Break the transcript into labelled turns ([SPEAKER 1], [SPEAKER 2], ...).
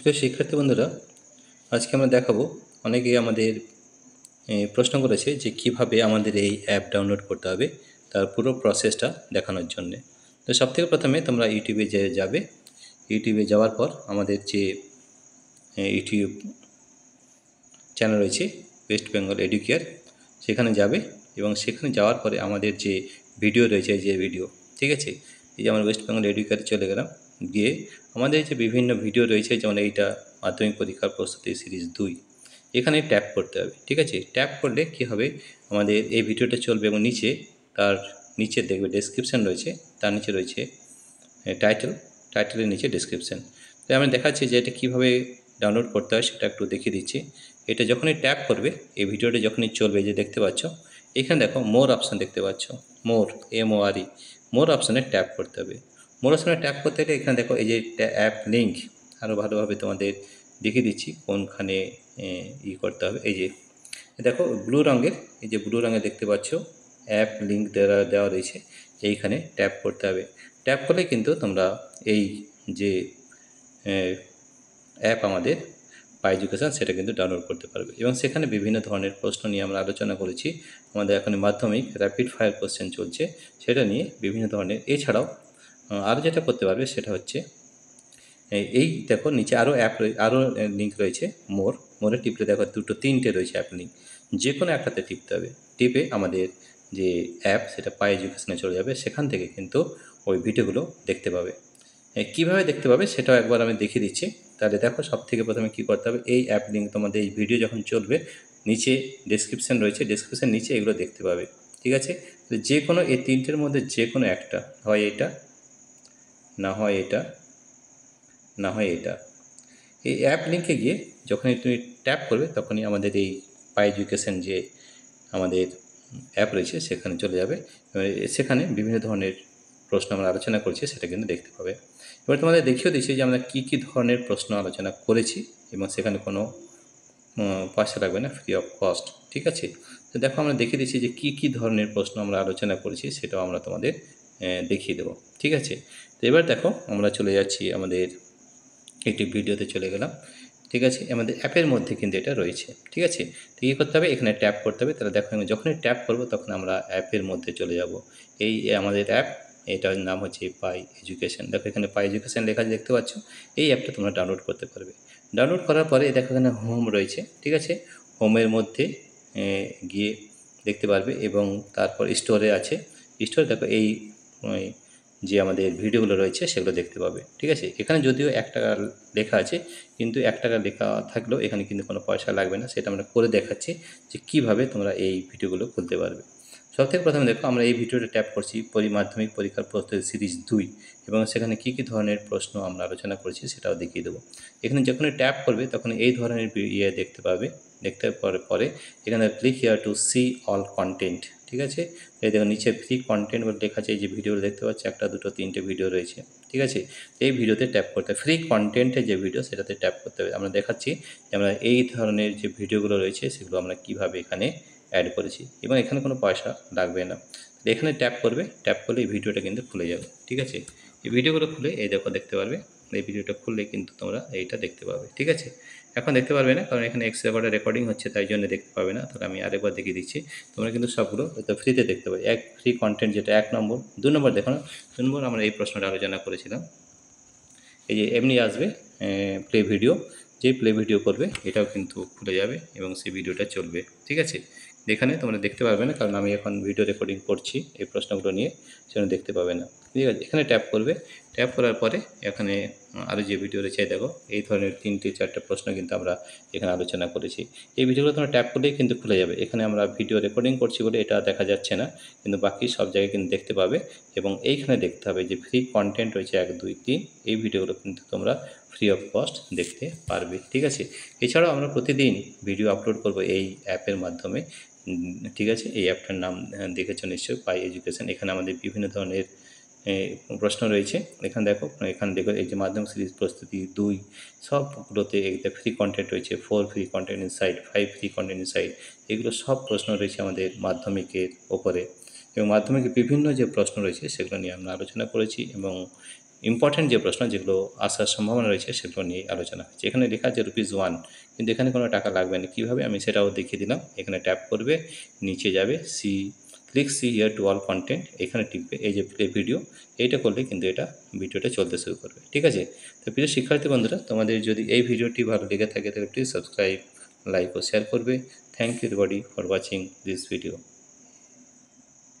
[SPEAKER 1] প্রিয় শিক্ষার্থী বন্ধুরা, আজকে আমরা দেখাবো অনেকেই আমাদের প্রশ্ন করেছে যে কিভাবে আমাদের এই অ্যাপ ডাউনলোড করতে হবে তার পুরো প্রসেসটা দেখানোর জন্যে। তো সবথেকে প্রথমে তোমরা ইউটিউবে যাবে। ইউটিউবে যাওয়ার পর আমাদের যে ইউটিউব চ্যানেল রয়েছে ওয়েস্ট বেঙ্গল এডুকেয়ার, সেখানে যাবে এবং সেখানে যাওয়ার পরে আমাদের যে ভিডিও রয়েছে, যে ভিডিও, ঠিক আছে, এই যে আমরা ওয়েস্ট বেঙ্গল এডুকেয়ারে চলে গেলাম, গিয়ে আমাদের যে বিভিন্ন ভিডিও রয়েছে, যেমন এইটা মাধ্যমিক পরীক্ষার প্রস্তুতি সিরিজ 2, এখানে ট্যাপ করতে হবে। ঠিক আছে, ট্যাপ করলে কি হবে, আমাদের এই ভিডিওটা চলবে এবং নিচে তার নিচে দেখবে ডেসক্রিপশান রয়েছে, তার নিচে রয়েছে টাইটেলের নিচে ডেসক্রিপশান। তাই আমি দেখাচ্ছি যে এটা কীভাবে ডাউনলোড করতে হয় সেটা একটু দেখিয়ে দিচ্ছি। এটা যখনই ট্যাপ করবে, এই ভিডিওটা যখনই চলবে, যে দেখতে পাচ্ছ এখানে দেখো মোর অপশান দেখতে পাচ্ছ, মোর MORE, মোর অপশানে ট্যাপ করতে হবে। মোর অপশানে ট্যাপ করতে হলে এখানে দেখো এই যে অ্যাপ লিঙ্ক, আরও ভালোভাবে তোমাদের দেখিয়ে দিচ্ছি কোনখানে করতে হবে। এই যে দেখো ব্লু রঙের, এই যে ব্লু রঙে দেখতে পাচ্ছ অ্যাপ লিঙ্ক দেওয়া রয়েছে, এইখানে ট্যাপ করতে হবে। ট্যাপ করলে কিন্তু তোমরা এই যে অ্যাপ আমাদের পাই এডুকেশন, সেটা কিন্তু ডাউনলোড করতে পারবে এবং সেখানে বিভিন্ন ধরনের প্রশ্ন নিয়ে আমরা আলোচনা করেছি। আমাদের এখন মাধ্যমিক র্যাপিড ফায়ার কোশ্চেন চলছে, সেটা নিয়ে বিভিন্ন ধরনের। এছাড়াও আরও যেটা করতে পারবে সেটা হচ্ছে এই দেখো নিচে আরও আরও লিঙ্ক রয়েছে। মোরে টিপলে দেখো তিনটে রয়েছে অ্যাপ লিঙ্ক, যে কোনো একটাতে টিপতে হবে। টিপে আমাদের যে অ্যাপ, সেটা পাই এডুকেশনে চলে যাবে, সেখান থেকে কিন্তু ওই ভিডিওগুলো দেখতে পাবে। কীভাবে দেখতে পাবে সেটাও একবার আমি দেখিয়ে দিচ্ছি। তাহলে দেখো সবথেকে প্রথমে কী করতে হবে, এই অ্যাপ লিঙ্ক তোমাদের এই ভিডিও যখন চলবে, নিচে ডেসক্রিপশান রয়েছে, ডেসক্রিপশান নিচে এগুলো দেখতে পাবে। ঠিক আছে, তো যে কোনো এই তিনটের মধ্যে যে কোনো একটা, হয় এটা, না হয় এটা, না হয় এটা। এই অ্যাপ লিঙ্কে গিয়ে যখনই তুমি ট্যাপ করবে, তখনই আমাদের এই পাই এডুকেশন যে আমাদের অ্যাপ রয়েছে সেখানে চলে যাবে। সেখানে বিভিন্ন ধরনের প্রশ্ন আমরা আলোচনা করছি, সেটা কিন্তু দেখতে পাবে। এবার তোমাদের দেখিয়েও দিচ্ছি যে আমরা কী কী ধরনের প্রশ্ন আলোচনা করেছি এবং সেখানে কোনো পয়সা লাগবে না, ফ্রি অফ কস্ট। ঠিক আছে, তো দেখো আমরা দেখিয়ে দিচ্ছি যে কী কী ধরনের প্রশ্ন আমরা আলোচনা করেছি, সেটাও আমরা তোমাদের দেখিয়ে দেবো। ঠিক আছে, তো এবার দেখো আমরা চলে যাচ্ছি আমাদের একটি ভিডিওতে চলে গেলাম। ঠিক আছে, আমাদের অ্যাপের মধ্যে কিন্তু এটা রয়েছে। ঠিক আছে, তো কী করতে হবে, এখানে ট্যাপ করতে হবে। তাহলে দেখো আমি যখনই ট্যাপ করব তখন আমরা অ্যাপের মধ্যে চলে যাব। এই আমাদের অ্যাপ, এটার নাম হচ্ছে পাই এডুকেশন। দেখো এখানে পাই এডুকেশন লেখা দেখতে পাচ্ছ, এই অ্যাপটা তোমরা ডাউনলোড করতে পারবে। ডাউনলোড করার পরে দেখো এখানে হোম রয়েছে। ঠিক আছে, হোমের মধ্যে গিয়ে দেখতে পারবে এবং তারপর স্টোরে আছে। স্টোরে দেখো এই যে আমাদের ভিডিওগুলো রয়েছে সেগুলো দেখতে পাবে। ঠিক আছে, এখানে যদিও 1 টাকা লেখা আছে, কিন্তু 1 টাকা লেখা থাকলেও এখানে কিন্তু কোনো পয়সা লাগবে না। সেটা আমরা করে দেখাচ্ছি যে কীভাবে তোমরা এই ভিডিওগুলো খুলতে পারবে। সবথেকে প্রথমে দেখো আমরা এই ভিডিওটা ট্যাপ করছি মাধ্যমিক পরীক্ষার প্রস্তুতি সিরিজ 2, এবং সেখানে কী কী ধরনের প্রশ্ন আমরা আলোচনা করেছি সেটাও দেখিয়ে দেবো। এখানে যখনই ট্যাপ করবে তখন এই ধরনের দেখতে পাবে। দেখতে পরে এখানে click here to see all content. ঠিক আছে, এই দেখো নিচে ফ্রি কন্টেন্ট বলে লেখা আছে। এই যে ভিডিওগুলো দেখতে পাচ্ছি, 1, 2, 3টে ভিডিও রয়েছে। ঠিক আছে, এই ভিডিওতে ট্যাপ করতে হবে। ফ্রি কন্টেন্টের যে ভিডিও, সেটাতে ট্যাপ করতে হবে। আমরা দেখাচ্ছি যে আমরা এই ধরনের যে ভিডিওগুলো রয়েছে সেগুলো আমরা কীভাবে এখানে অ্যাড করেছি এবং এখানে কোনো পয়সা লাগবে না। এখানে ট্যাপ করবে, ট্যাপ করলে এই ভিডিওটা কিন্তু খুলে যাবে। ঠিক আছে, এই ভিডিওগুলো খুলে এই দেখো দেখতে পারবে। এই ভিডিওটা খুললে কিন্তু তোমরা এইটা দেখতে পাবে। ঠিক আছে, এখন দেখতে পারবে না, কারণ এখানে এক্সট্রা করে রেকর্ডিং হচ্ছে, তাই জন্য দেখতে পাবে না। তাহলে আমি আরেকবার দেখিয়ে দিচ্ছি। তোমরা কিন্তু সবগুলো হয়তো ফ্রিতে দেখতে পাবে। ফ্রি কন্টেন্ট যেটা 1 নম্বর। 2 নম্বর দেখো না, 2 নম্বর আমরা এই প্রশ্নটা আলোচনা করেছিলাম। এই যে এমনি আসবে প্লে ভিডিও, যেই প্লে ভিডিও করবে এটাও কিন্তু খুলে যাবে এবং সেই ভিডিওটা চলবে। ঠিক আছে, এখানে তোমরা দেখতে পারবে না, কারণ আমি এখন ভিডিও রেকর্ডিং করছি এই প্রশ্নগুলো নিয়ে, সেজন্য দেখতে পাবে না। ঠিক আছে, এখানে ট্যাপ করবে। ট্যাপ করার পরে এখানে আরও যে ভিডিও রয়েছে দেখো, এই ধরনের 3টে 4টে প্রশ্ন কিন্তু আমরা এখানে আলোচনা করেছি। এই ভিডিওগুলো তোমরা ট্যাপ করলেই কিন্তু খুলে যাবে। এখানে আমরা ভিডিও রেকর্ডিং করছি বলে এটা দেখা যাচ্ছে না, কিন্তু বাকি সব জায়গায় কিন্তু দেখতে পাবে। এবং এইখানে দেখতে হবে যে ফ্রি কন্টেন্ট রয়েছে 1, 2, 3, এই ভিডিওগুলো কিন্তু তোমরা ফ্রি অফ কস্ট দেখতে পারবে। ঠিক আছে, এছাড়াও আমরা প্রতিদিন ভিডিও আপলোড করব এই অ্যাপের মাধ্যমে। ঠিক আছে, এই অ্যাপটার নাম দেখেছো নিশ্চয়ই, পাই এডুকেশন। এখানে আমাদের বিভিন্ন ধরনের প্রশ্ন রয়েছে। এখানে দেখো এই যে মাধ্যমিক সিরিজ প্রস্তুতি 2, সবগুলোতে ফ্রি কন্টেন্ট রয়েছে। 4 free content insight, 5 free content insight, এগুলো সব প্রশ্ন রয়েছে আমাদের মাধ্যমিকের ওপরে। এবং মাধ্যমিকের বিভিন্ন যে প্রশ্ন রয়েছে সেগুলো নিয়ে আমরা আলোচনা করেছি এবং ইম্পর্ট্যান্ট যে প্রশ্ন যেগুলো আসার সম্ভাবনা রয়েছে সেগুলো নিয়ে আলোচনা হচ্ছে। এখানে লেখা আছে ₹1, কিন্তু এখানে কোনো টাকা লাগবে না। কীভাবে আমি সেটাও দেখিয়ে দিলাম। এখানে ট্যাপ করবে, নিচে যাবে, click C here to all content, এখানে টিপবে, এই যে প্লে ভিডিও, এইটা করলে কিন্তু এটা ভিডিওটা চলতে শুরু করবে। ঠিক আছে? তো প্রিয় শিক্ষার্থী বন্ধুরা, তোমাদের যদি এই ভিডিওটি ভালো লেগে থাকে তাহলে প্লিজ সাবস্ক্রাইব, লাইক ও শেয়ার করবে। Thank you everybody for watching this video.